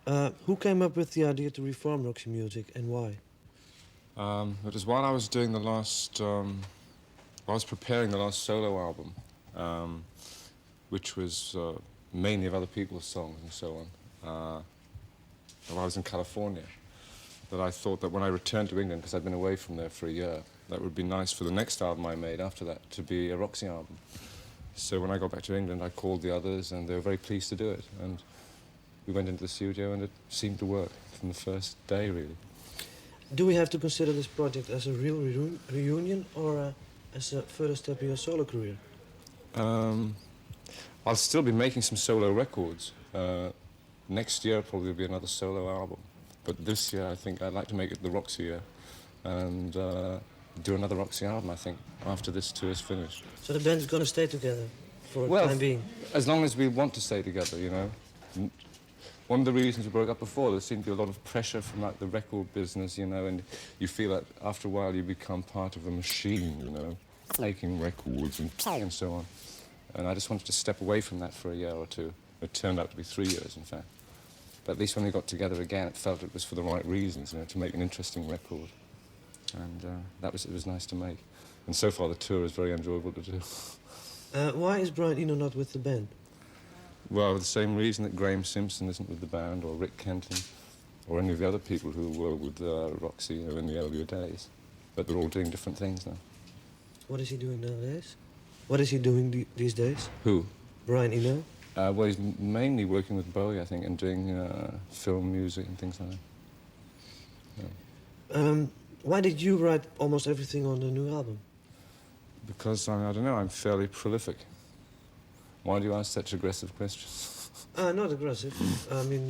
Who came up with the idea to reform Roxy music and why? It was while I was doing the last, I was preparing the last solo album, which was mainly of other people's songs and so on. While I was in California, that I thought that when I returned to England, because I'd been away from there for a year, that would be nice for the next album I made after that to be a Roxy album. So when I got back to England, I called the others, and they were very pleased to do it. And we went into the studio, and it seemed to work from the first day, really. Do we have to consider this project as a real reunion or as a further step in your solo career? I'll still be making some solo records. Next year probably will be another solo album. But this year I think I'd like to make it the Roxy year and do another Roxy album, I think, after this tour is finished. So the band's gonna stay together for the time being? As long as we want to stay together, you know. One of the reasons we broke up before, there seemed to be a lot of pressure from like the record business, you know, and you feel that after a while you become part of a machine, you know, making records and so on. And I just wanted to step away from that for a year or two. It turned out to be 3 years, in fact. But at least when we got together again, it felt it was for the right reasons, you know, to make an interesting record. And it was nice to make. And so far the tour is very enjoyable to do. Why is Brian Eno not with the band? Well, the same reason that Graham Simpson isn't with the band, or Rick Kenton, or any of the other people who were with Roxy, you know, in the earlier days. But they're all doing different things now. What is he doing nowadays? What is he doing these days? Who? Brian Eno? Well, he's mainly working with Bowie, I think, and doing film music and things like that. Yeah. Why did you write almost everything on the new album? Because, I don't know, I'm fairly prolific. Why do you ask such aggressive questions? Not aggressive. I mean,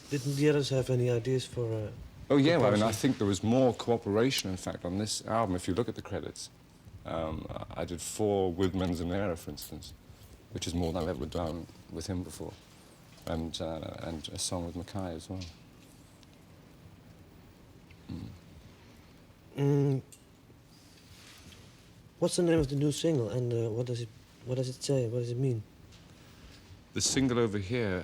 didn't the others have any ideas for... Oh, yeah, well, I mean, I think there was more cooperation, in fact, on this album. If you look at the credits, I did 4 with Manzanera, for instance, which is more than I've ever done with him before, and a song with Mackay as well. What's the name of the new single, and what does it say? What does it mean? The single over here,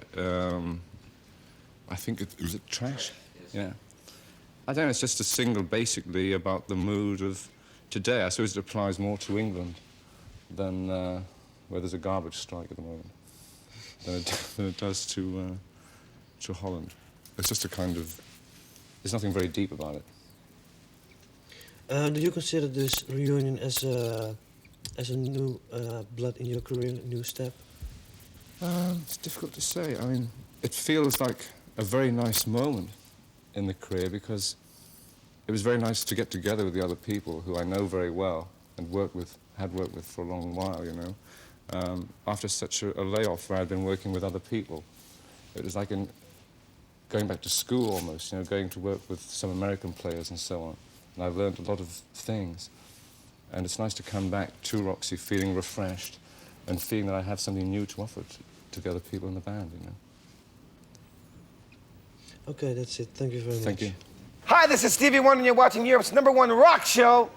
I think was it Trash? Yeah. I don't know, it's just a single basically about the mood of today. I suppose it applies more to England than where there's a garbage strike at the moment than it does to Holland. It's just a kind of, there's nothing very deep about it. Do you consider this reunion as a new blood in your career, a new step? It's difficult to say. I mean, it feels like a very nice moment in the career because it was very nice to get together with the other people who I know very well and had worked with for a long while, you know. After such a layoff where I'd been working with other people, it was like going back to school almost, you know, going to work with some American players and so on. And I've learned a lot of things. And it's nice to come back to Roxy feeling refreshed and feeling that I have something new to offer to the other people in the band, you know. Okay, that's it. Thank you very much. Thank you. Hi, this is Stevie Wonder, and you're watching Europe's #1 rock show.